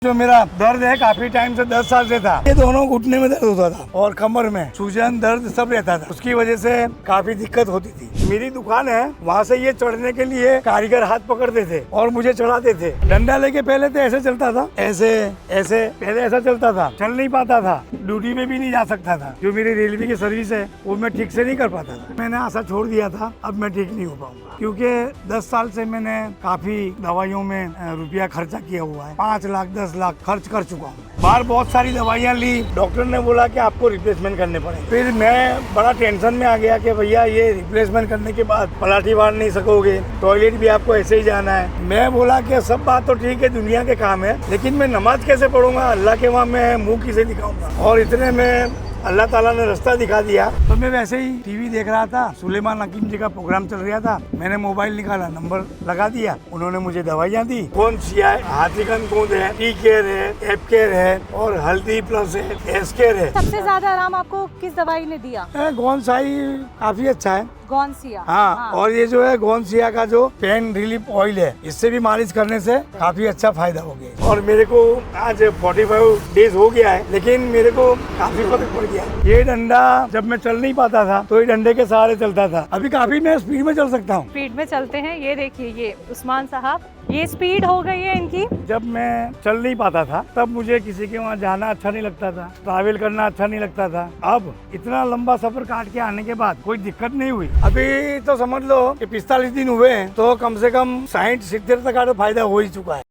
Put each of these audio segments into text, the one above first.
जो मेरा दर्द है काफी टाइम से 10 साल से था। ये दोनों घुटने में दर्द होता था और कमर में सूजन दर्द सब रहता था। उसकी वजह से काफी दिक्कत होती थी। मेरी दुकान है, वहाँ से ये चढ़ने के लिए कारीगर हाथ पकड़ते थे और मुझे चढ़ाते थे। डंडा लेके पहले तो ऐसे चलता था, ऐसे ऐसे पहले ऐसा चलता था, चल नहीं पाता था, ड्यूटी में भी नहीं जा सकता था। जो मेरी रेलवे की सर्विस है वो मैं ठीक से नहीं कर पाता था। मैंने आशा छोड़ दिया था, अब मैं ठीक नहीं हो पाऊंगा क्योंकि 10 साल से मैंने काफी दवाइयों में रुपया खर्चा किया हुआ है। 5 लाख 10 लाख खर्च कर चुका हूँ। बाहर बहुत सारी दवाइयाँ ली, डॉक्टर ने बोला कि आपको रिप्लेसमेंट करने पड़ेंगे। फिर मैं बड़ा टेंशन में आ गया कि भैया ये रिप्लेसमेंट करने के बाद पलाठी बांध नहीं सकोगे, टॉयलेट भी आपको ऐसे ही जाना है। मैं बोला कि सब बात तो ठीक है, दुनिया के काम है, लेकिन मैं नमाज कैसे पढ़ूंगा, अल्लाह के वहाँ मैं मुँह किसे दिखाऊंगा। और इतने में अल्लाह ताला ने रास्ता दिखा दिया। तो मैं वैसे ही टीवी देख रहा था, सुलेमान हकीम जी का प्रोग्राम चल रहा था। मैंने मोबाइल निकाला, नंबर लगा दिया, उन्होंने मुझे दवाइयाँ दी। कौन सी है, हाथीकन कूद है, टी केयर है, एप केयर है और हल्दी प्लस है, एस केयर है। सबसे ज्यादा आराम आपको किस दवाई ने दिया? गोनसाई काफी अच्छा है। गोनसिया। हाँ, और ये जो है गोनसिया का जो पेन रिलीफ ऑयल है, इससे भी मालिश करने से काफी अच्छा फायदा हो गया। और मेरे को आज 45 डेज हो गया है, लेकिन मेरे को काफी फर्क पड़ गया। ये डंडा जब मैं चल नहीं पाता था तो ये डंडे के सहारे चलता था, अभी काफी मैं स्पीड में चल सकता हूँ। स्पीड में चलते हैं। ये देखिए, ये उस्मान साहब, ये स्पीड हो गई है इनकी। जब मैं चल नहीं पाता था तब मुझे किसी के वहाँ जाना अच्छा नहीं लगता था, ट्रैवल करना अच्छा नहीं लगता था। अब इतना लंबा सफर काट के आने के बाद कोई दिक्कत नहीं हुई। अभी तो समझ लो कि 45 दिन हुए हैं, तो कम से कम 60-70 तक का तो फायदा हो ही चुका है।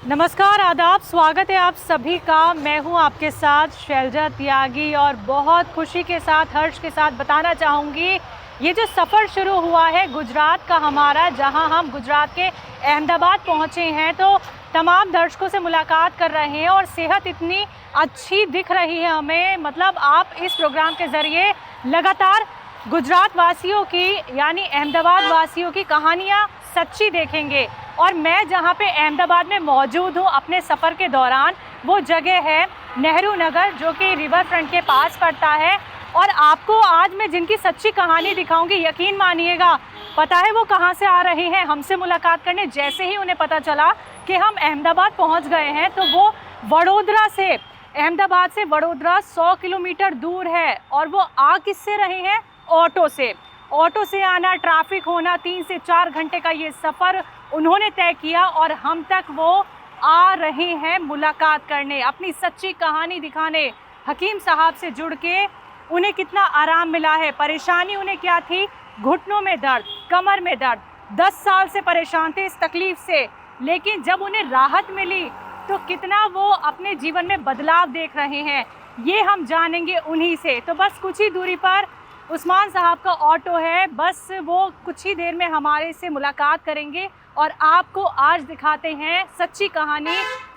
नमस्कार, आदाब, स्वागत है आप सभी का। मैं हूं आपके साथ शैलजा त्यागी और बहुत खुशी के साथ, हर्ष के साथ बताना चाहूँगी, ये जो सफ़र शुरू हुआ है गुजरात का हमारा, जहां हम गुजरात के अहमदाबाद पहुंचे हैं, तो तमाम दर्शकों से मुलाकात कर रहे हैं और सेहत इतनी अच्छी दिख रही है हमें। मतलब आप इस प्रोग्राम के ज़रिए लगातार गुजरात वासियों की यानी अहमदाबाद वासियों की कहानियाँ सच्ची देखेंगे। और मैं जहाँ पे अहमदाबाद में मौजूद हूँ अपने सफ़र के दौरान, वो जगह है नेहरू नगर, जो कि रिवर फ्रंट के पास पड़ता है। और आपको आज मैं जिनकी सच्ची कहानी दिखाऊंगी, यकीन मानिएगा, पता है वो कहाँ से आ रही हैं हमसे मुलाकात करने। जैसे ही उन्हें पता चला कि हम अहमदाबाद पहुँच गए हैं, तो वो वडोदरा से, अहमदाबाद से वडोदरा 100 किलोमीटर दूर है, और वो आ किससे रहे हैं? ऑटो से। ऑटो से आना, ट्रैफिक होना, 3 से 4 घंटे का ये सफ़र उन्होंने तय किया और हम तक वो आ रहे हैं मुलाकात करने, अपनी सच्ची कहानी दिखाने। हकीम साहब से जुड़ के उन्हें कितना आराम मिला है, परेशानी उन्हें क्या थी, घुटनों में दर्द, कमर में दर्द, 10 साल से परेशान थे इस तकलीफ़ से, लेकिन जब उन्हें राहत मिली तो कितना वो अपने जीवन में बदलाव देख रहे हैं, ये हम जानेंगे उन्हीं से। तो बस कुछ ही दूरी पर उस्मान साहब का ऑटो है, बस वो कुछ ही देर में हमारे से मुलाकात करेंगे और आपको आज दिखाते हैं सच्ची कहानी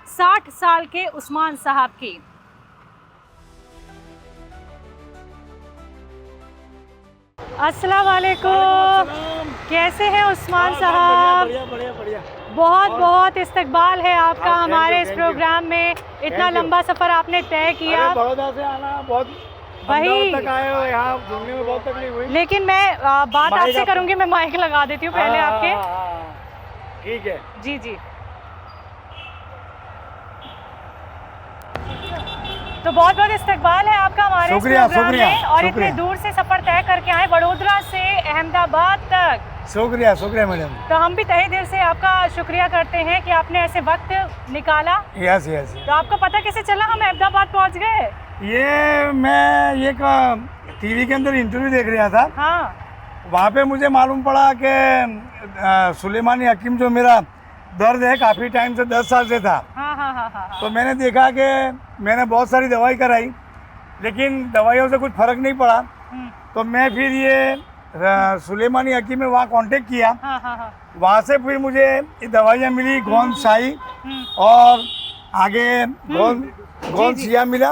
60 साल के उस्मान साहब की। अस्सलाम वालेकुम, कैसे हैं उस्मान साहब? बढ़िया बढ़िया। बहुत बहुत इस्तकबाल है आपका हमारे इस प्रोग्राम में। इतना लंबा सफ़र आपने तय किया। बड़ौदा से आना बहुत, वही तक आए हो, यहाँ घूमने में बहुत तकलीफ हुई। लेकिन मैं बात आपसे करूंगी, मैं माइक लगा देती हूँ पहले आपके। ठीक है जी जी। तो बहुत बहुत इस्तकबाल है आपका हमारे इस प्रोग्राम में, और इतने दूर से सफर तय करके आए वडोदरा से अहमदाबाद तक। शुक्रिया शुक्रिया मैडम। तो हम भी तहे दिल से आपका शुक्रिया करते हैं कि आपने ऐसे वक्त निकाला। Yes yes. तो आपको पता कैसे चला हम अहमदाबाद पहुंच गए? मैं टीवी के अंदर इंटरव्यू देख रहा था। हाँ। वहाँ पे मुझे मालूम पड़ा कि सुलेमानी हकीम जो मेरा दर्द है काफ़ी टाइम से 10 साल से था। हाँ हाँ हाँ हाँ। तो मैंने देखा कि मैंने बहुत सारी दवाई कराई, लेकिन दवाइयों से कुछ फ़र्क नहीं पड़ा। तो मैं फिर ये सुलेमानी हकीम में वहाँ कांटेक्ट किया। हाँ हाँ हाँ। वहाँ से फिर मुझे ये दवाइयाँ मिली, गोनसाई और आगे गोनसिया मिला,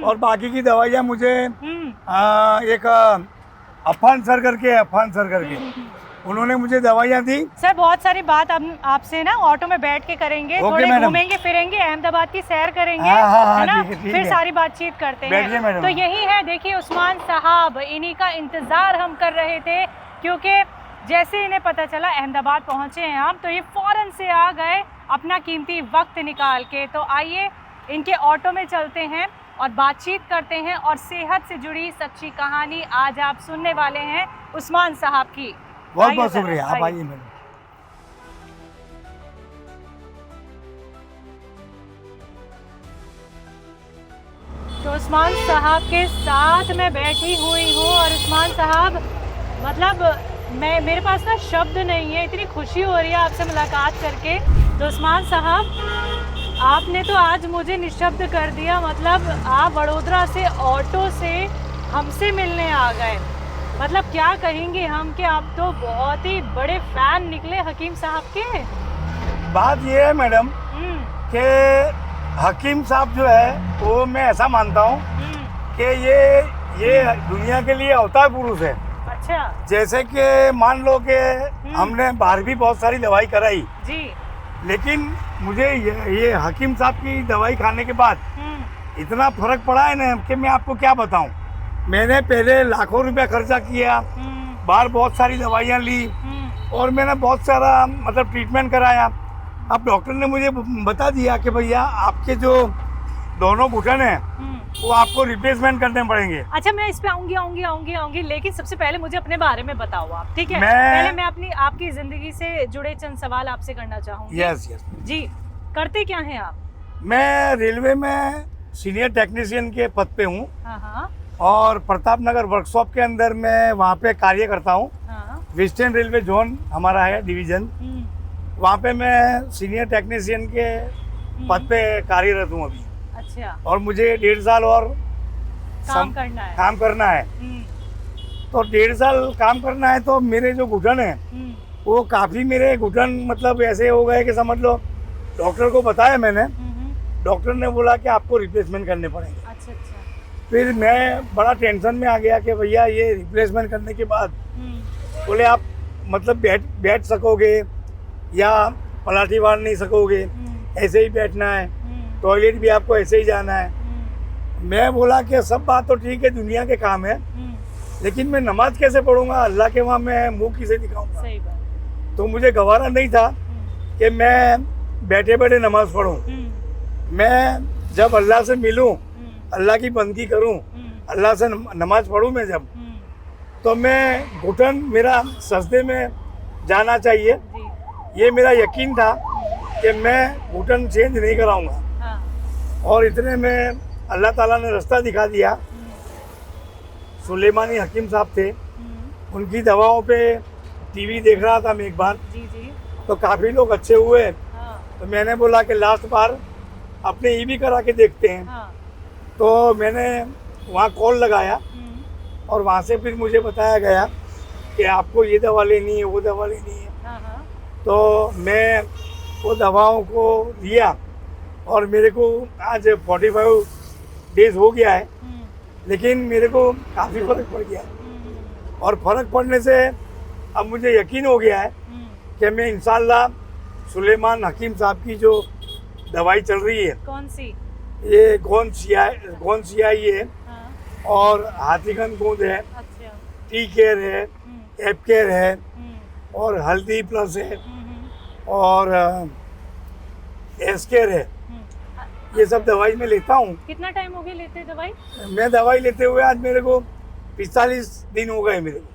और बाकी की दवाइयाँ मुझे एक अफान सर करके उन्होंने मुझे दवाइयाँ दी। सर, बहुत सारी बात हम आपसे ना ऑटो में बैठ के करेंगे, थोड़े घूमेंगे फिरेंगे, अहमदाबाद की सैर करेंगे, है ना? फिर सारी बातचीत करते हैं। तो यही है, देखिए उस्मान साहब, इन्हीं का इंतजार हम कर रहे थे, क्योंकि जैसे इन्हें पता चला अहमदाबाद पहुंचे हैं हम, तो ये फौरन से आ गए अपना कीमती वक्त निकाल के। तो आइए इनके ऑटो में चलते हैं और बातचीत करते हैं, और सेहत से जुड़ी सच्ची कहानी आज आप सुनने वाले हैं उस्मान साहब की। बहुत बहुत शुक्रिया, आप आइए मैडम। तो उस्मान साहब के साथ मैं बैठी हुई हूँ, और उस्मान साहब मतलब मेरे पास ना शब्द नहीं है, इतनी खुशी हो रही है आपसे मुलाकात करके। तो उस्मान साहब, आपने तो आज मुझे निशब्द कर दिया। मतलब आप वडोदरा से ऑटो से हमसे मिलने आ गए। मतलब क्या कहेंगे हम कि आप तो बहुत ही बड़े फैन निकले हकीम साहब के। बात ये है मैडम कि हकीम साहब जो है वो मैं ऐसा मानता हूँ कि ये दुनिया के लिए अवतार पुरुष है। अच्छा। जैसे कि मान लो कि हमने बाहर भी बहुत सारी दवाई कराई जी, लेकिन मुझे ये हकीम साहब की दवाई खाने के बाद इतना फर्क पड़ा है ना कि मैं आपको क्या बताऊं। मैंने पहले लाखों रुपया खर्चा किया, बाहर बहुत सारी दवाइयाँ ली, और मैंने बहुत सारा मतलब ट्रीटमेंट कराया। अब डॉक्टर ने मुझे बता दिया कि भैया आपके जो दोनों घुटन हैं वो आपको रिप्लेसमेंट करने पड़ेंगे। अच्छा, मैं इस पे आऊंगी, लेकिन सबसे पहले मुझे अपने बारे में बताओ आप, ठीक है? पहले मैं आपकी जिंदगी से जुड़े चंद सवाल आपसे करना चाहूंगी। यस जी, करते क्या हैं आप? मैं रेलवे में सीनियर टेक्नीशियन के पद पे हूँ। हाँ। और प्रताप नगर वर्कशॉप के अंदर मैं वहाँ पे कार्य करता हूँ। हाँ। वेस्टर्न रेलवे जोन हमारा है डिवीजन, वहाँ पे मैं सीनियर टेक्नीशियन के पद पे कार्यरत हूँ अभी। अच्छा। और मुझे 1.5 साल और काम करना है। तो 1.5 साल काम करना है। तो मेरे जो घुटन है वो काफ़ी मेरे घुटन मतलब ऐसे हो गए कि समझ लो, डॉक्टर को बताया मैंने, डॉक्टर ने बोला कि आपको रिप्लेसमेंट करने पड़ेंगे। अच्छा। फिर मैं बड़ा टेंशन में आ गया कि भैया ये रिप्लेसमेंट करने के बाद बोले आप मतलब बैठ सकोगे या पलाठी मार नहीं सकोगे, ऐसे ही बैठना है, टॉयलेट भी आपको ऐसे ही जाना है। मैं बोला कि सब बात तो ठीक है, दुनिया के काम है, लेकिन मैं नमाज कैसे पढ़ूंगा, अल्लाह के वहाँ मैं मुंह किसे दिखाऊंगा। सही बात। तो मुझे गवारा नहीं था कि मैं बैठे बैठे नमाज पढ़ूं। मैं जब अल्लाह से मिलूं, अल्लाह की बंदगी करूं, अल्लाह से नमाज पढ़ूं मैं जब, तो मैं घुटन मेरा सजदे में जाना चाहिए, ये मेरा यकीन था कि मैं घुटन चेंज नहीं कराऊंगा। और इतने में अल्लाह ताला ने रास्ता दिखा दिया। सुलेमानी हकीम साहब थे, उनकी दवाओं पे टीवी देख रहा था मैं एक बार, तो काफ़ी लोग अच्छे हुए। तो मैंने बोला कि लास्ट बार अपने ये भी करा के देखते हैं। तो मैंने वहाँ कॉल लगाया और वहाँ से फिर मुझे बताया गया कि आपको ये दवा लेनी है, वो दवा लेनी है। तो मैं वो दवाओं को लिया और मेरे को आज 45 डेज हो गया है, लेकिन मेरे को काफ़ी फर्क पड़ गया है। और फर्क पड़ने से अब मुझे यकीन हो गया है कि मैं इंशाल्लाह सुलेमान हकीम साहब की जो दवाई चल रही है, कौन सी? ये गोंद सियाई है, और हाथीगंध गोंद है, अच्छा। टी केयर है, एप केयर है, और हल्दी प्लस है, और एस केयर है। ये सब दवाई मैं लेता हूँ। कितना टाइम हो गया लेते दवाई? मैं दवाई लेते हुए आज मेरे को 45 दिन हो गए मेरे को।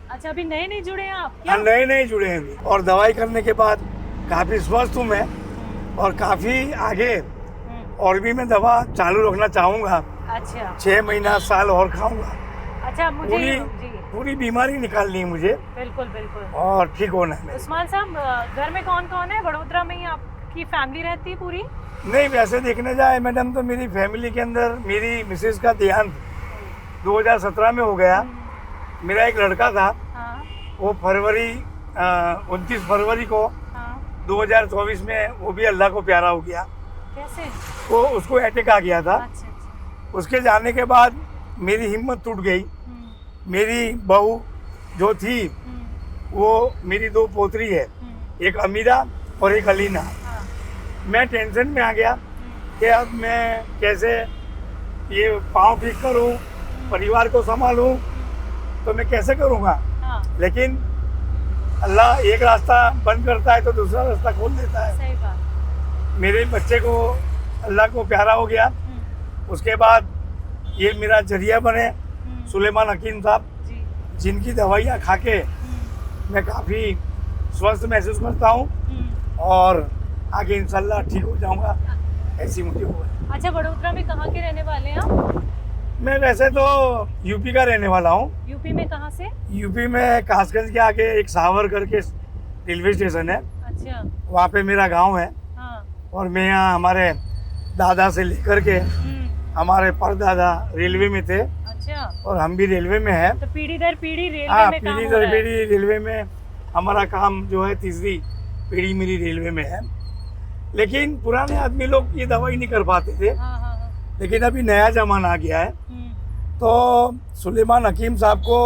अच्छा, अभी नए जुड़े हैं आप? हाँ, नए जुड़े हैं अभी। और दवाई करने के बाद काफ़ी स्वस्थ हूँ मैं, और काफ़ी आगे और भी मैं दवा चालू रखना चाहूँगा। अच्छा। 6 महीना साल और खाऊंगा। अच्छा, मुझे पूरी बीमारी निकालनी है मुझे। बिल्कुल। और ठीक होना है। उस्मान साहब, घर में कौन कौन है? वडोदरा में ही आपकी फैमिली रहती है पूरी? नहीं, वैसे देखने जाए मैडम तो मेरी फैमिली के अंदर मेरी मिसेज का देहांत 2017 में हो गया। मेरा एक लड़का था, वो 29 फरवरी को 2024 में वो भी अल्लाह को प्यारा हो गया। कैसे? वो उसको अटैक आ गया था। अच्छा। उसके जाने के बाद मेरी हिम्मत टूट गई। मेरी बहू जो थी वो मेरी 2 पोतरी है, एक अमीरा और एक अलीना। मैं टेंशन में आ गया कि अब मैं कैसे ये पाँव ठीक करूं, परिवार को संभालूं, तो मैं कैसे करूंगा। लेकिन अल्लाह एक रास्ता बंद करता है तो दूसरा रास्ता खोल देता है। सही बात। मेरे बच्चे को अल्लाह को प्यारा हो गया, उसके बाद ये मेरा जरिया बने सुलेमान हकीम साहब, जी। जिनकी दवाइयाँ खा के मैं काफ़ी स्वस्थ महसूस करता हूँ और आगे इंशाल्लाह ठीक हो जाऊँगा, ऐसी मुझे हुआ है। अच्छा, बड़ोदरा में कहाँ के रहने वाले हैं आप? मैं वैसे तो यूपी का रहने वाला हूँ। यूपी में कहाँ से? यूपी में कासगंज के आगे एक सावर करके रेलवे स्टेशन है, अच्छा। वहाँ पे मेरा गांव है। हाँ। और मैं यहाँ हमारे दादा से लेकर के हमारे परदादा रेलवे में थे। अच्छा। और हम भी रेलवे में हैं। तो पीढ़ी दर पीढ़ी रेलवे हाँ, में काम पीढ़ी हो दर रहा है। पीढ़ी रेलवे में हमारा काम जो है, तीसरी पीढ़ी मेरी रेलवे में है। लेकिन पुराने आदमी लोग ये दवाई नहीं कर पाते थे। हाँ, हाँ, हाँ। लेकिन अभी नया जमाना आ गया है, तो सुलेमान हकीम साहब को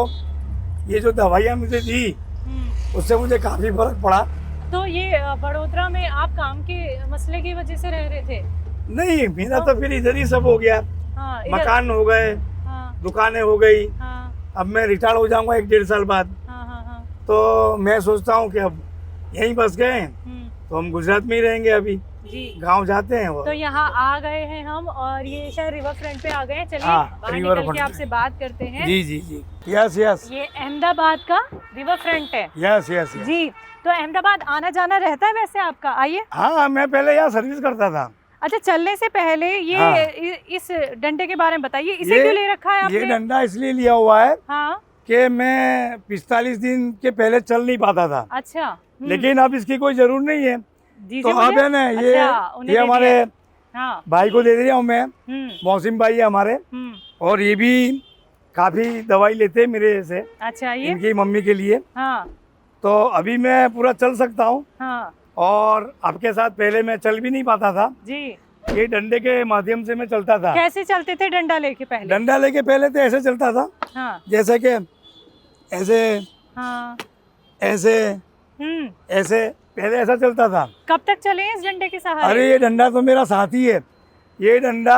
ये जो दवाइयाँ मुझे दी उससे मुझे काफ़ी फर्क पड़ा। तो ये बड़ोदरा में आप काम के मसले की वजह से रह रहे थे? नहीं, मेरा तो फिर इधर ही सब हो गया। हाँ, मकान हो गए, हाँ, दुकानें हो गई। हाँ, अब मैं रिटायर हो जाऊंगा 1-1.5 साल बाद, हाँ, हाँ, हाँ। तो मैं सोचता हूँ कि अब यहीं बस गए तो हम गुजरात में ही रहेंगे। अभी जी। गांव जाते हैं वो। तो यहाँ आ गए हैं हम, और ये शायद रिवर फ्रंट पे आ गए हैं। चलिए बाहर रिवर निकल के फ्रंट आपसे बात करते हैं। जी जी जी, यस यस ये अहमदाबाद का रिवर फ्रंट है। Yes yes yes. जी। तो अहमदाबाद आना जाना रहता है वैसे आपका? आइए। हाँ, मैं पहले यहाँ सर्विस करता था। अच्छा, चलने से पहले ये हाँ। इस डंडे के बारे में बताइए, इसे क्यों ले रखा है आपने? ये डंडा इसलिए लिया हुआ है हाँ। कि मैं 45 दिन के पहले चल नहीं पाता था। अच्छा। लेकिन अब इसकी कोई जरूरत नहीं है। जी तो जी, अब मुझे- है ना, अच्छा, उन्हें ये दे हमारे दिया। हाँ। भाई को दे दिया हूँ मैं। मौसिम भाई है हमारे, और ये भी काफी दवाई लेते हैं मेरे से, अच्छा, ये इनकी मम्मी के लिए। हाँ, तो अभी मैं पूरा चल सकता हूँ। हाँ और आपके साथ पहले मैं चल भी नहीं पाता था, जी। ये डंडे के माध्यम से मैं चलता था। कैसे चलते थे डंडा लेके पहले? डंडा लेके पहले तो ऐसे चलता था, हाँ, जैसे कि ऐसे हाँ। ऐसे ऐसे, पहले ऐसा चलता था। कब तक चले इस डंडे के सहारे? अरे ये डंडा तो मेरा साथी है। ये डंडा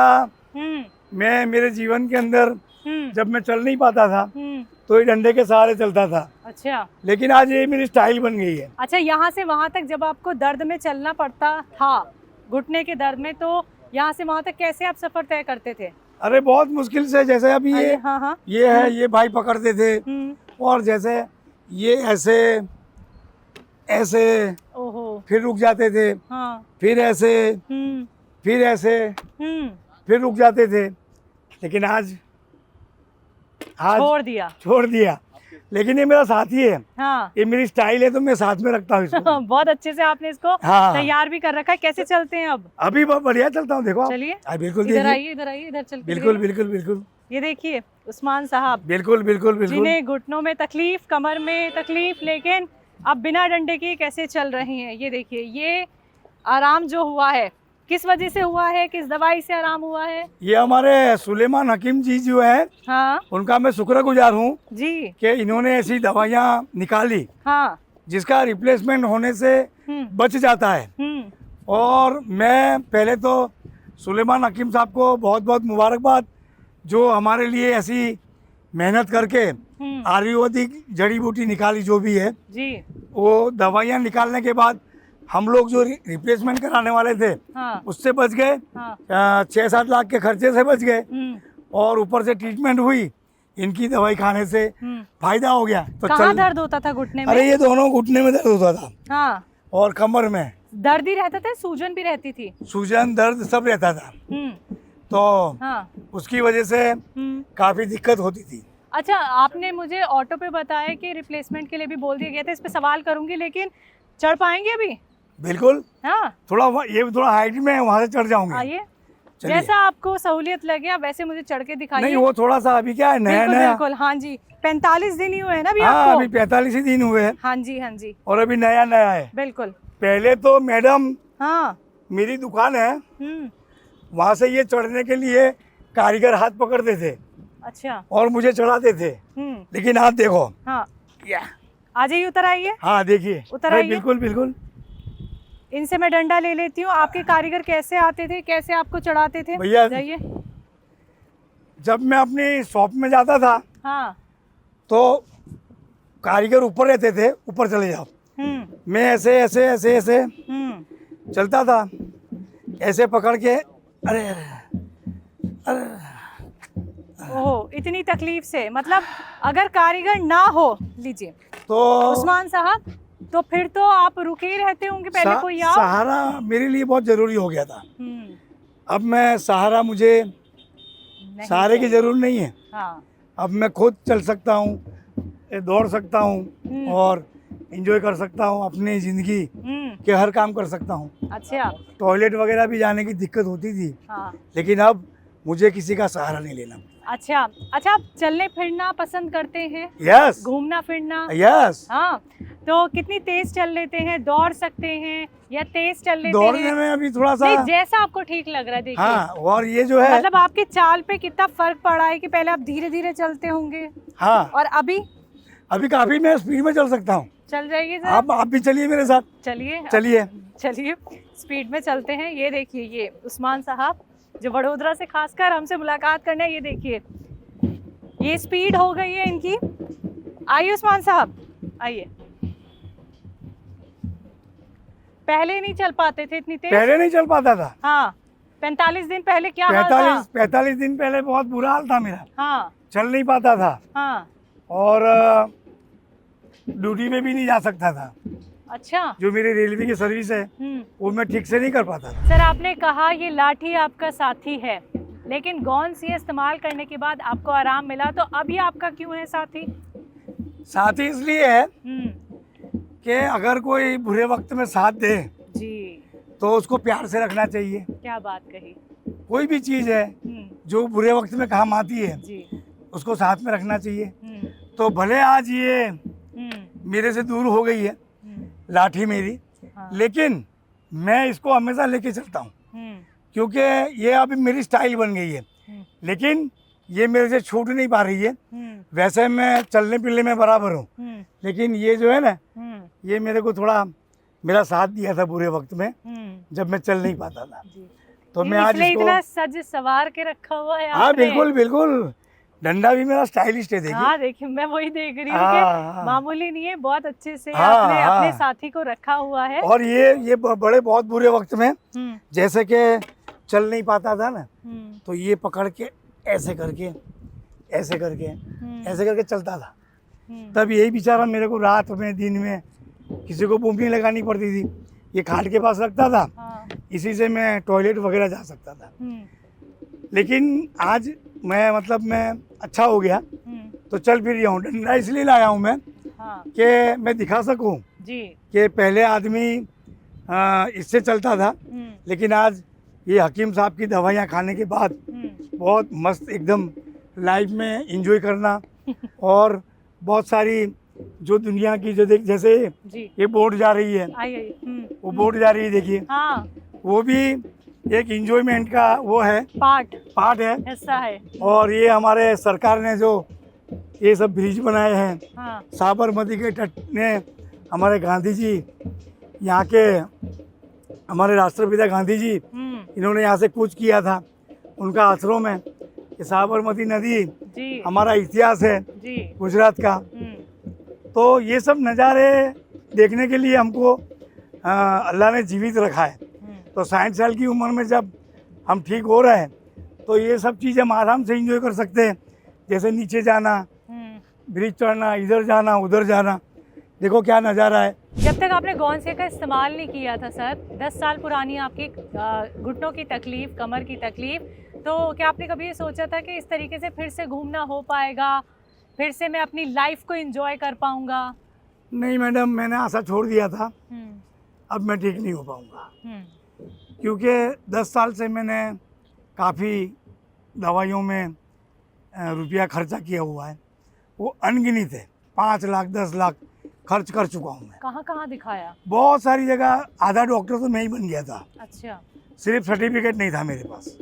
हम्म, मैं मेरे जीवन के अंदर हम्म, जब मैं चल नहीं पाता था हम्म। तो ये डंडे के सहारे चलता था। अच्छा, लेकिन आज ये मेरी स्टाइल बन गई है। अच्छा। यहाँ से वहाँ तक जब आपको दर्द में चलना पड़ता था, घुटने के दर्द में, तो यहाँ से वहाँ तक कैसे आप सफर तय करते थे? अरे बहुत मुश्किल से, जैसे अभी ये हाँ, हाँ। ये है, ये भाई पकड़ते थे। और जैसे ये ऐसे ऐसे, ओहो। फिर रुक जाते थे, हाँ। फिर ऐसे, फिर ऐसे, फिर रुक जाते थे। लेकिन आज छोड़ दिया। लेकिन ये मेरा साथी है। हाँ। ये मेरी स्टाइल है, तो मैं साथ में रखता हूँ इसको। बहुत अच्छे से आपने इसको हाँ। तैयार भी कर रखा है। कैसे चलते हैं अब? अभी बहुत बढ़िया चलता हूँ, देखो आप। चलिए, बिल्कुल इधर देखिए। आइए, इधर आइए, इधर चल के बिल्कुल दिखाइए। बिल्कुल बिल्कुल। ये देखिए उस्मान साहब, बिल्कुल बिल्कुल बिल्कुल। जिन्हें घुटनों में तकलीफ, कमर में तकलीफ, लेकिन अब बिना डंडे के कैसे चल रही हैं। ये देखिए, ये आराम जो हुआ है किस वजह से हुआ है, किस दवाई से आराम हुआ है? ये हमारे सुलेमान हकीम जी जो है, हाँ उनका मैं शुक्रगुजार हूँ जी। कि इन्होंने ऐसी दवाइयाँ निकाली हाँ। जिसका रिप्लेसमेंट होने से बच जाता है। और मैं पहले तो सुलेमान हकीम साहब को बहुत बहुत मुबारकबाद, जो हमारे लिए ऐसी मेहनत करके आयुर्वेदिक जड़ी बूटी निकाली जो भी है जी। वो दवाइयाँ निकालने के बाद हम लोग जो रिप्लेसमेंट कराने वाले थे उससे बच गए। 6-7 लाख के खर्चे से बच गए, और ऊपर से ट्रीटमेंट हुई, इनकी दवाई खाने से फायदा हो गया। तो कहाँ दर्द होता था घुटने में? अरे ये दोनों घुटने में दर्द होता था। हाँ। और कमर में दर्द ही रहता था, सूजन भी रहती थी? सूजन, दर्द सब रहता था। तो हाँ। उसकी वजह से काफी दिक्कत होती थी। अच्छा, आपने मुझे ऑटो पे बताया कि रिप्लेसमेंट के लिए भी बोल दिया गया था। इस पे सवाल करूंगी, लेकिन चढ़ पाएंगे अभी? बिल्कुल। हाँ। ये थोड़ा हाइट में है, वहाँ से चढ़ जाऊंगे। आइए, जैसा आपको सहूलियत लगे आप वैसे मुझे चढ़ के दिखाइए। नहीं, वो थोड़ा सा अभी क्या है, नया बिल्कुल, नया। बिल्कुल। हाँ जी, 45 दिन ही हुए हैं ना अभी हाँ, आपको? अभी 45 ही दिन हुए हैं। हाँ जी, हाँ जी। और अभी नया नया है। बिल्कुल। पहले तो मैडम, हाँ, मेरी दुकान है, वहाँ से ये चढ़ने के लिए कारीगर हाथ पकड़ते थे। अच्छा। और मुझे चढ़ाते थे। लेकिन आप देखो। हाँ, आ जाइए, उतर आइए। हाँ देखिए, उतर आइए। बिल्कुल बिल्कुल। इनसे मैं डंडा ले लेती हूँ। आपके कारीगर कैसे आते थे, कैसे आपको चढ़ाते थे? भैया, जाइए। जब मैं अपनी शॉप में जाता था हाँ। तो कारीगर ऊपर रहते थे, ऊपर चले जाओ। मैं ऐसे ऐसे ऐसे ऐसे चलता था, ऐसे पकड़ के, अरे अरे ओह, इतनी तकलीफ से, मतलब अगर कारीगर ना हो, लीजिए तो उस्मान साहब, तो फिर तो आप रुके ही रहते होंगे, पहले कोई आओ। सहारा मेरे लिए बहुत जरूरी हो गया था। अब मैं सहारा, मुझे नहीं सहारे की चाहिए। जरूरत नहीं है। हाँ। अब मैं खुद चल सकता हूँ, दौड़ सकता हूँ और एंजॉय कर सकता हूँ, अपनी ज़िंदगी के हर काम कर सकता हूँ। अच्छा। टॉयलेट वगैरह भी जाने की दिक्कत होती थी, हाँ। लेकिन अब मुझे किसी का सहारा नहीं लेना। अच्छा अच्छा, आप चलने फिरना पसंद करते हैं? यस घूमना फिरना? यस। हाँ। तो कितनी तेज चल लेते हैं? दौड़ सकते हैं या तेज चल लेते दौड़ने हैं? में अभी थोड़ा सा, नहीं, जैसा आपको ठीक लग रहा है, देखिए। हाँ, और ये जो है, मतलब आपकी चाल पे कितना फर्क पड़ा है कि पहले आप धीरे धीरे चलते होंगे हाँ, और अभी अभी काफी मैं स्पीड में चल सकता हूँ। चल जाइए सर। आप भी चलिए मेरे साथ। चलिए चलिए। चलिए, स्पीड में चलते हैं। ये देखिए, ये उस्मान साहब जो वडोदरा से खासकर हमसे मुलाकात करने, ये देखिए, ये स्पीड हो गई है इनकी। आइए उस्मान साहब, आइए। पहले नहीं चल पाते थे इतनी तेज? पहले नहीं चल पाता था। हाँ। 45 दिन पहले क्या हाल था? 45 दिन पहले बहुत बुरा हाल था मेरा। हाँ चल नहीं पाता था हाँ। और ड्यूटी में भी नहीं जा सकता था। अच्छा। जो मेरी रेलवे की सर्विस है वो मैं ठीक से नहीं कर पाता था। सर, आपने कहा ये लाठी आपका साथी है, लेकिन गौन सी इस्तेमाल करने के बाद आपको आराम मिला, तो अभी आपका क्यों है साथी? साथी इसलिए है कि अगर कोई बुरे वक्त में साथ दे जी, तो उसको प्यार से रखना चाहिए। क्या बात कही। कोई भी चीज़ है जो बुरे वक्त में काम आती है, जी। उसको साथ में रखना चाहिए। तो भले आज ये मेरे से दूर हो गई है लाठी मेरी, हाँ। लेकिन मैं इसको हमेशा लेके चलता हूँ, क्योंकि ये अभी मेरी स्टाइल बन गई है। लेकिन ये मेरे से छूट नहीं पा रही है। वैसे मैं चलने फिरने में बराबर हूँ, लेकिन ये जो है ना, ये मेरे को थोड़ा मेरा साथ दिया था बुरे वक्त में, जब मैं चल नहीं पाता था। तो मैं आज इसको इतना सज सवार के रखा हुआ है हाँ, आपने। बिल्कुल बिल्कुल। डंडा भी मेरा स्टाइलिस्ट है, देखिए। हाँ, देखिए, मैं वही देख रही हूँ हाँ, कि मामूली नहीं है, बहुत अच्छे से हाँ, आपने हाँ। अपने साथी को रखा हुआ है। और ये बड़े बहुत बुरे वक्त में, जैसे कि चल नहीं पाता था ना, तो ये पकड़ के ऐसे करके ऐसे करके ऐसे करके चलता था। तब यही बेचारा मेरे को रात में दिन में किसी को बूम नहीं लगानी पड़ती थी, ये खाट के पास रखता था। हाँ। इसी से मैं टॉयलेट वगैरह जा सकता था। लेकिन आज मैं अच्छा हो गया, तो चल फिर रहा हूँ। डंडा इसलिए लाया हूँ मैं हाँ। कि मैं दिखा सकूँ जी। कि पहले आदमी इससे चलता था, लेकिन आज ये हकीम साहब की दवाइयाँ खाने के बाद बहुत मस्त एकदम लाइफ में एंजॉय करना और बहुत सारी जो दुनिया की जो जैसे जी। ये बोट जा रही है, आइए। वो बोट जा रही है, देखिए। हाँ। वो भी एक इंजॉयमेंट का वो है, पार्ट है, हिस्सा है। और ये हमारे सरकार ने जो ये सब ब्रिज बनाए हैं, हाँ। साबरमती के तट ने हमारे गांधी जी, यहाँ के हमारे राष्ट्रपिता गांधी जी, इन्होंने यहाँ से कूच किया था, उनका आश्रम में। ये साबरमती नदी जी। हमारा इतिहास है जी। गुजरात का। तो ये सब नज़ारे देखने के लिए हमको अल्लाह ने जीवित रखा है। तो 60 साल की उम्र में जब हम ठीक हो रहे हैं, तो ये सब चीज़ हम आराम से एंजॉय कर सकते हैं, जैसे नीचे जाना, ब्रिज चढ़ना, इधर जाना, उधर जाना। देखो क्या नज़ारा है। जब तक आपने गौनसे का इस्तेमाल नहीं किया था सर, 10 साल पुरानी आपकी घुटनों की तकलीफ, कमर की तकलीफ, तो क्या आपने कभी ये सोचा था कि इस तरीके से फिर से घूमना हो पाएगा, फिर से मैं अपनी लाइफ को एंजॉय कर पाऊंगा? नहीं मैडम, मैंने आशा छोड़ दिया था। अब मैं ठीक नहीं हो पाऊंगा, क्योंकि 10 साल से मैंने काफ़ी दवाइयों में रुपया खर्चा किया हुआ है। वो अनगिनत है, 5 लाख 10 लाख खर्च कर चुका हूँ मैं। कहाँ कहाँ दिखाया? बहुत सारी जगह। आधा डॉक्टर तो मैं ही बन गया था। अच्छा। सिर्फ सर्टिफिकेट नहीं था मेरे पास।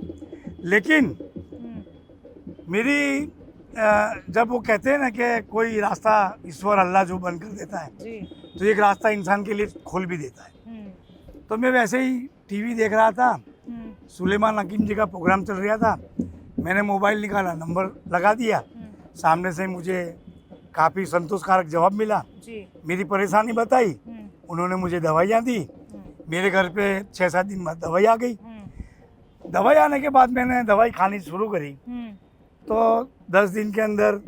लेकिन मेरी जब वो कहते हैं ना कि कोई रास्ता ईश्वर अल्लाह जो बन कर देता है, तो एक रास्ता इंसान के लिए खोल भी देता है। तो मैं वैसे ही टीवी देख रहा था, सुलेमान हकीम जी का प्रोग्राम चल रहा था। मैंने मोबाइल निकाला, नंबर लगा दिया, सामने से मुझे काफ़ी संतोषकारक जवाब मिला। जी। मेरी परेशानी बताई, उन्होंने मुझे दवाइयाँ दी। मेरे घर पे 6-7 दिन बाद दवाई आ गई। दवाई आने के बाद मैंने दवाई खानी शुरू करी तो 10 दिन के अंदर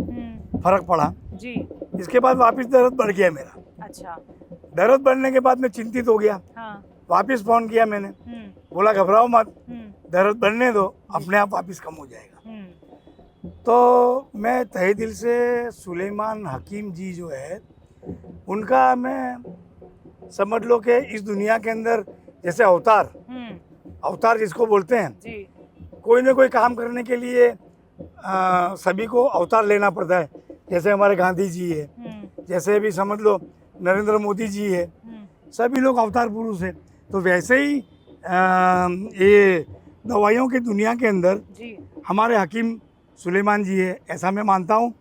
फर्क पड़ा। जी। इसके बाद वापस दर्द बढ़ गया मेरा। अच्छा। दर्द बढ़ने के बाद मैं चिंतित हो गया। हाँ। वापस फ़ोन किया मैंने, बोला घबराओ मत, दर्द बढ़ने दो, अपने आप वापस कम हो जाएगा। तो मैं तहे दिल से सुलेमान हकीम जी जो है उनका मैं समझ लो कि इस दुनिया के अंदर जैसे अवतार जिसको बोलते हैं जी। कोई ना कोई काम करने के लिए सभी को अवतार लेना पड़ता है। जैसे हमारे गांधी जी है, जैसे भी समझ लो नरेंद्र मोदी जी है, सभी लोग अवतार पुरुष हैं। तो वैसे ही ये दवाइयों की दुनिया के अंदर जी। हमारे हकीम सुलेमान जी है, ऐसा मैं मानता हूँ।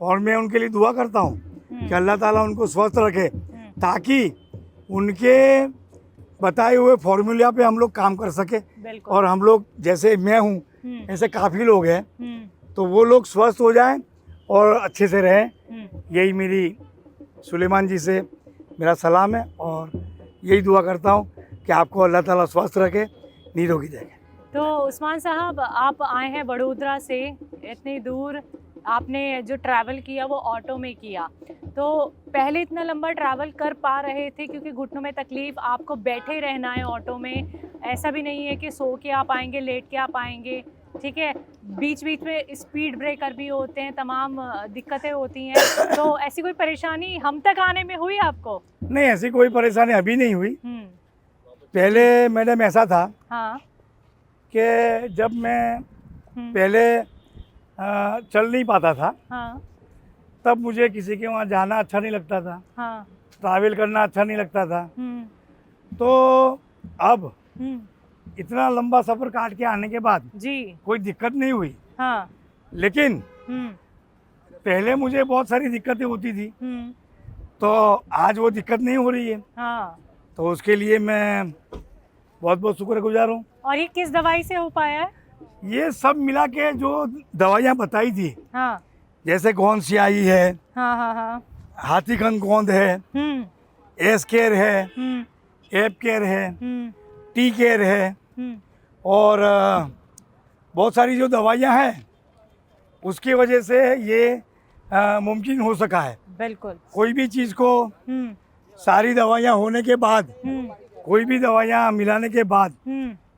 और मैं उनके लिए दुआ करता हूँ कि अल्लाह ताला उनको स्वस्थ रखे ताकि उनके बताए हुए फॉर्मूला पे हम लोग काम कर सके। और हम लोग जैसे मैं हूँ ऐसे काफ़ी लोग हैं, तो वो लोग स्वस्थ हो जाएं और अच्छे से रहें। यही मेरी सुलेमान जी से मेरा सलाम है और यही दुआ करता हूँ कि आपको अल्लाह ताला स्वस्थ रखे, निरोगी रखे। तो उस्मान साहब, आप आए हैं बड़ोदरा से, इतनी दूर आपने जो ट्रैवल किया वो ऑटो में किया। तो पहले इतना लंबा ट्रैवल कर पा रहे थे क्योंकि घुटनों में तकलीफ़, आपको बैठे रहना है ऑटो में, ऐसा भी नहीं है कि सो के आप आएंगे, लेट के आप आएंगे, ठीक है। बीच बीच में स्पीड ब्रेकर भी होते हैं, तमाम दिक्कतें होती हैं। तो ऐसी कोई परेशानी हम तक आने में हुई आपको? नहीं, ऐसी कोई परेशानी अभी नहीं हुई। पहले मैडम ऐसा था हाँ कि जब मैं पहले चल नहीं पाता था, हाँ तब मुझे किसी के वहाँ जाना अच्छा नहीं लगता था, हाँ ट्रैवल करना अच्छा नहीं लगता था। तो अब इतना लंबा सफ़र काट के आने के बाद जी कोई दिक्कत नहीं हुई। हाँ लेकिन पहले मुझे बहुत सारी दिक्कतें होती थी, तो आज वो दिक्कत नहीं हो रही है। हाँ। तो उसके लिए मैं बहुत बहुत शुक्रगुजार हूँ। और ये किस दवाई से हो पाया है? ये सब मिला के जो दवाइयाँ बताई थी, हाँ जैसे गोंद सियाई है, हाँ हाँ हाँ, हाथीकंद गोंद है, एस केयर है, एप केयर है, टी केयर है, और बहुत सारी जो दवाइयाँ हैं उसकी वजह से ये मुमकिन हो सका है। बिल्कुल। कोई भी चीज़ को सारी दवाइयाँ होने के बाद, कोई भी दवाइयाँ मिलाने के बाद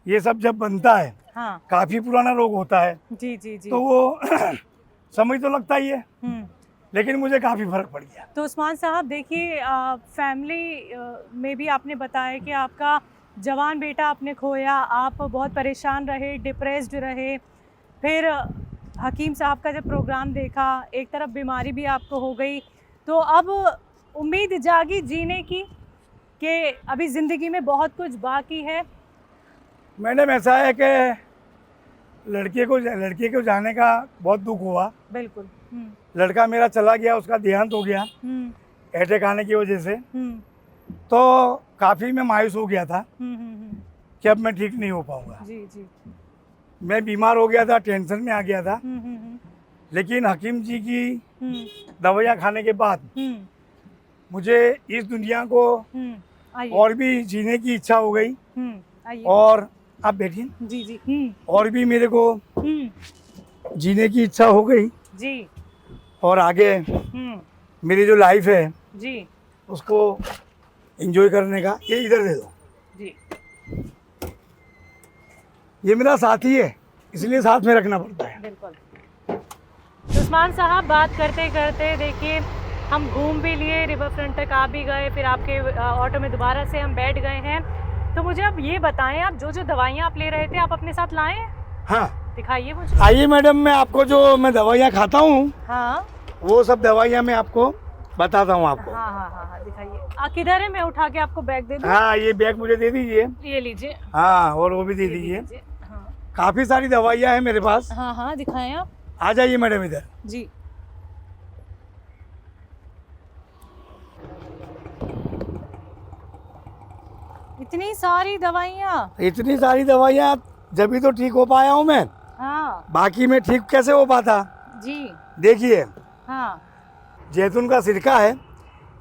ये सब जब बनता है, हाँ। काफ़ी पुराना रोग होता है, जी जी जी। तो वो समय तो लगता ही है, लेकिन मुझे काफ़ी फर्क पड़ गया। तो उस्मान साहब देखिए, फैमिली में भी आपने बताया कि आपका जवान बेटा आपने खोया, आप बहुत परेशान रहे, डिप्रेस्ड रहे। फिर हकीम साहब का जब प्रोग्राम देखा, एक तरफ बीमारी भी आपको हो गई, तो अब उम्मीद जागी जीने की कि अभी ज़िंदगी में बहुत कुछ बाकी है। मैडम ऐसा है कि लड़के को जाने का बहुत दुख हुआ। बिल्कुल। लड़का मेरा चला गया, उसका देहांत हो गया अटैक आने की वजह से। तो काफ़ी मैं मायूस हो गया था कि अब मैं ठीक नहीं हो पाऊंगा। जी जी। मैं बीमार हो गया था, टेंशन में आ गया था। लेकिन हकीम जी की दवाइयाँ खाने के बाद मुझे इस दुनिया को और भी जीने की इच्छा हो गई। और आप बैठिए। जी जी। और भी मेरे को जीने की इच्छा हो गई जी। और आगे मेरी जो लाइफ है जी उसको एंजॉय करने का। ये इधर दे दो जी। ये मेरा साथी है, इसलिए साथ में रखना पड़ता है। बिल्कुल। तो उस्मान साहब, बात करते करते देखिए हम घूम भी लिए, रिवर फ्रंट तक आ भी गए, फिर आपके ऑटो में दोबारा से हम बैठ गए हैं। तो मुझे अब ये बताएं, आप जो जो दवाइयाँ आप ले रहे थे आप अपने साथ लाए हैं? हाँ, दिखाइए मुझे। आइए मैडम, मैं आपको जो मैं दवाइयाँ खाता हूँ हाँ वो सब दवाइयाँ मैं आपको बताता हूँ आपको। हाँ हाँ हाँ हाँ, दिखाइए। किधर है? मैं उठा के आपको बैग दे दूँ? हाँ, ये बैग मुझे दे दीजिए। ये लीजिए। हाँ, और वो भी दे दीजिए। हाँ काफ़ी सारी दवाइयाँ हैं मेरे पास। हाँ हाँ, दिखाएं आप। आ जाइए मैडम इधर। जी। इतनी सारी दवाइयाँ जब भी तो ठीक हो पाया हूँ मैं। हाँ। बाकी मैं ठीक कैसे हो पाता? जी। देखिए, हाँ। जैतून का सिरका है,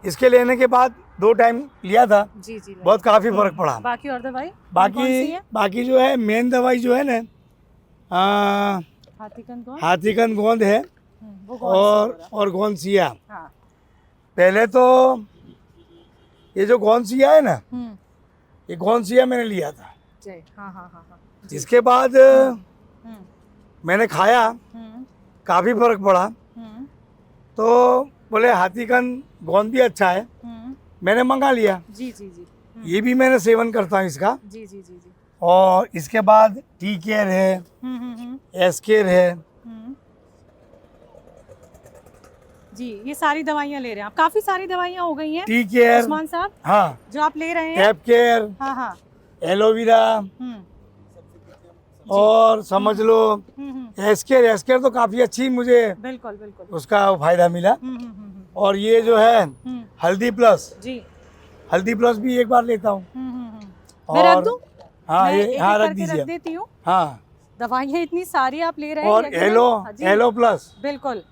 इसके लेने के बाद 2 टाइम लिया था, जी जी बहुत काफ़ी फर्क पड़ा। बाकी और दवाई कौन सी बाकी है? बाकी जो है मेन दवाई जो है ना, हाथीकंद कौन? हाथीकंद गोंद है वो कौन सी हो रहा? और गोंदसिया। हाँ। पहले तो ये जो गोंदसिया है ना, हम्म, ये गोंदसिया मैंने लिया था। जी हाँ हाँ हाँ हाँ। इसके बाद हम्म मैंने खाया, हम्म काफ़ी फर्क पड़ा। हम्म तो बोले हाथीकंद गोंद भी अच्छा है, हम्म, मैंने मंगा लिया। जी जी जी ये भी मैंने सेवन करता हूँ इसका। जी जी जी जी और इसके बाद टी केयर है, एस केयर है। हम्म। जी, ये सारी दवाइयाँ ले रहे हैं आप? काफी सारी दवाइयाँ हो गई हैं टी केयर, उस्मान साहब हाँ, जो आप ले रहे हैं। टैप केयर, हाँ हाँ। एलोवेरा, और समझ लो एस केयर तो काफ़ी अच्छी मुझे बिल्कुल बिल्कुल। उसका फायदा मिला। और ये जो है हल्दी प्लस, जी हल्दी प्लस भी एक बार लेता हूँ। मैं रख दूं? हाँ, मैं ये एक-एक हाँ रख करके दीजिए। रख देती हूँ। हाँ, दवाइयाँ इतनी सारी आप ले रहे हैं। और regular? एलो हाँ, जी, एलो प्लस, बिल्कुल।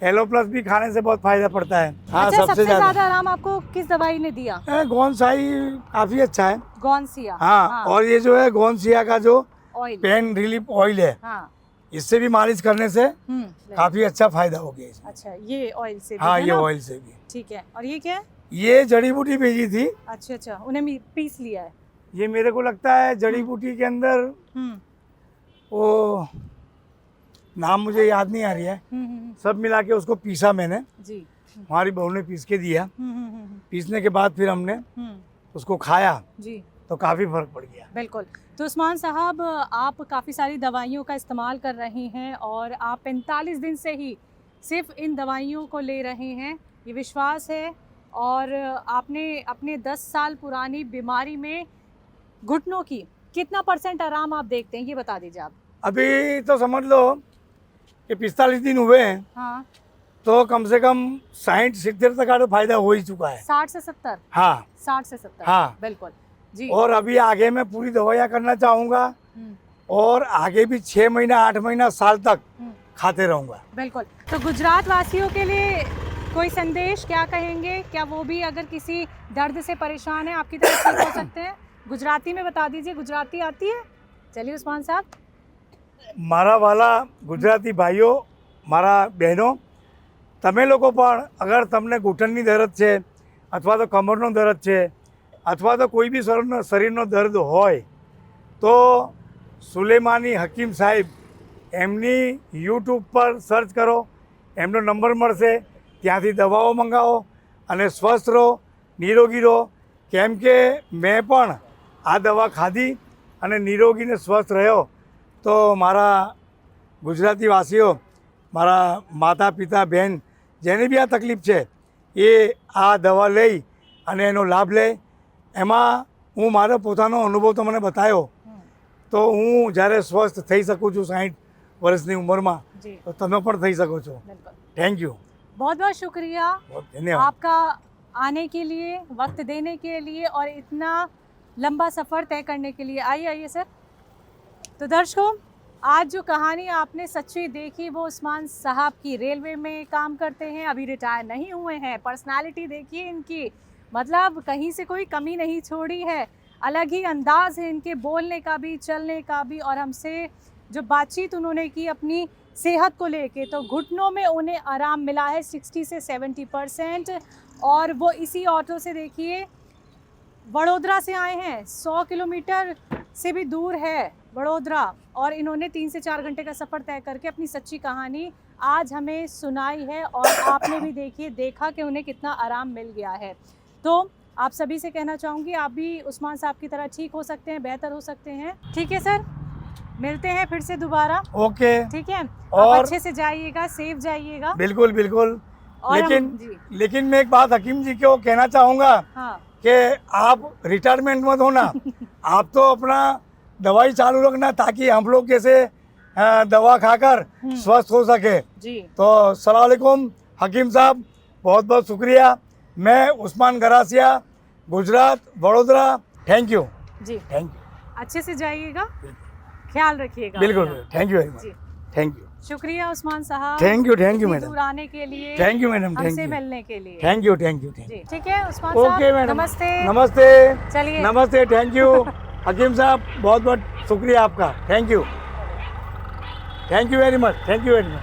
एलो प्लस भी खाने से बहुत फायदा पड़ता है। हाँ, अच्छा, सबसे ज्यादा आराम आपको किस दवाई ने दिया? गोंदसाई काफ़ी अच्छा है। गोंसिया। हाँ, और ये जो है गोंदसिया का जो ऑयल। पेन रिलीफ ऑयल है, हाँ। इससे भी मालिश करने से काफ़ी अच्छा फायदा हो गया इसमें। अच्छा, ये ऑयल से भी हाँ, है ये ना? ऑयल से भी। ठीक है। और ये क्या है? ये जड़ी बूटी भेजी थी। अच्छा अच्छा, उन्हें पीस लिया है। ये मेरे को लगता है जड़ी बूटी के अंदर वो नाम मुझे याद नहीं आ रही है, सब मिला के उसको पीसा मैंने। जी। हमारी बहू ने पीस के दिया। पीसने के बाद फिर हमने उसको खाया जी, तो काफ़ी फर्क पड़ गया। बिल्कुल। तो उस्मान साहब, आप काफ़ी सारी दवाइयों का इस्तेमाल कर रहे हैं और आप 45 दिन से ही सिर्फ इन दवाइयों को ले रहे हैं, ये विश्वास है। और आपने अपने 10 साल पुरानी बीमारी में घुटनों की कितना % आराम आप देखते हैं, ये बता दीजिए आप। अभी तो समझ लो कि 45 दिन हुए हैं, हाँ, तो कम से कम 60-70 तक का तो फायदा हो ही चुका है। 60 से 70? हाँ 60 से 70, हाँ, बिल्कुल जी। और अभी आगे मैं पूरी दवाइयाँ करना चाहूँगा और आगे भी 6 महीना 8 महीना साल तक खाते रहूँगा। बिल्कुल। तो गुजरात वासियों के लिए कोई संदेश क्या कहेंगे? क्या वो भी अगर किसी दर्द से परेशान है आपकी तरह ठीक हो सकते हैं? गुजराती में बता दीजिए। गुजराती आती है? चलिए उस्मान साहब। મારા વાલા ગુજરાતી ભાઈઓ, મારા બહેનો, તમે લોકો પણ અગર તમને ઘૂંટણની દર્દ છે અથવા તો કમરનો દર્દ છે અથવા તો કોઈ બી શરીરનો દર્દ હોય તો સુલેમાની હકીમ સાહેબ એમની યુટ્યુબ પર સર્ચ કરો, એમનો નંબર મળશે, ત્યાંથી દવાઓ મંગાવો અને સ્વસ્થ રહો, નિરોગી રહો. કેમ કે મેં પણ આ દવા ખાધી અને નિરોગી ને સ્વસ્થ રહ્યો. તો મારા ગુજરાતી વાસીઓ, મારા માતા પિતા બહેન જેને બી આ તકલીફ છે એ આ દવા લઈ અને એનો લાભ લે. એમાં હું મારો પોતાનો અનુભવ તમને બતાવ્યો તો હું જ્યારે સ્વસ્થ થઈ શકું છું 60 વર્ષની ઉંમરમાં, તો તમે પણ થઈ શકો છો. થેન્ક યુ, बहुत बहुत शुक्रिया बहुत धन्यवाद आपका आने के लिए, वक्त देने के लिए और इतना लंबा सफ़र तय करने के लिए। आइए आइए सर। तो दर्शकों, आज जो कहानी आपने सच्ची देखी वो उस्मान साहब की। रेलवे में काम करते हैं, अभी रिटायर नहीं हुए हैं। पर्सनालिटी देखिए इनकी, मतलब कहीं से कोई कमी नहीं छोड़ी है। अलग ही अंदाज है इनके बोलने का भी, चलने का भी। और हमसे जो बातचीत उन्होंने की अपनी सेहत को लेके, तो घुटनों में उन्हें आराम मिला है 60 से 70%। और वो इसी ऑटो से, देखिए वडोदरा से आए हैं, 100 किलोमीटर से भी दूर है वडोदरा, और इन्होंने 3 से 4 घंटे का सफ़र तय करके अपनी सच्ची कहानी आज हमें सुनाई है। और आपने भी देखा कि उन्हें कितना आराम मिल गया है। तो आप सभी से कहना चाहूँगी, आप भी उस्मान साहब की तरह ठीक हो सकते हैं, बेहतर हो सकते हैं। ठीक है सर, मिलते हैं फिर से दोबारा। ओके, ठीक है, और आप अच्छे से जाइएगा, सेफ जाइएगा। बिल्कुल बिल्कुल। और लेकिन मैं एक बात हकीम जी को कहना चाहूँगा कि आप रिटायरमेंट मत होना, आप तो अपना दवाई चालू रखना ताकि हम लोग जैसे दवा खाकर स्वस्थ हो सके जी। तो अस्सलाम वालेकुम हकीम साहब, बहुत बहुत शुक्रिया। मैं उस्मान गरासिया, गुजरात, वडोदरा। थैंक यू जी, थैंक यू। अच्छे से जाइएगा, ख्याल रखिएगा। बिल्कुल, thank you very much, thank you. शुक्रिया उस्मान साहब, थैंक यू इतनी मैडम, दूर आने के लिए, थैंक यू मैडम, थैंक हमसे यू, मिलने के लिए। थैंक यू, थैंक यू, जी ठीक है उस्मान ओके साहब, मैडम, नमस्ते। नमस्ते, चलिए नमस्ते, थैंक यू हकीम साहब, बहुत बहुत शुक्रिया आपका, thank you very much, thank you very much.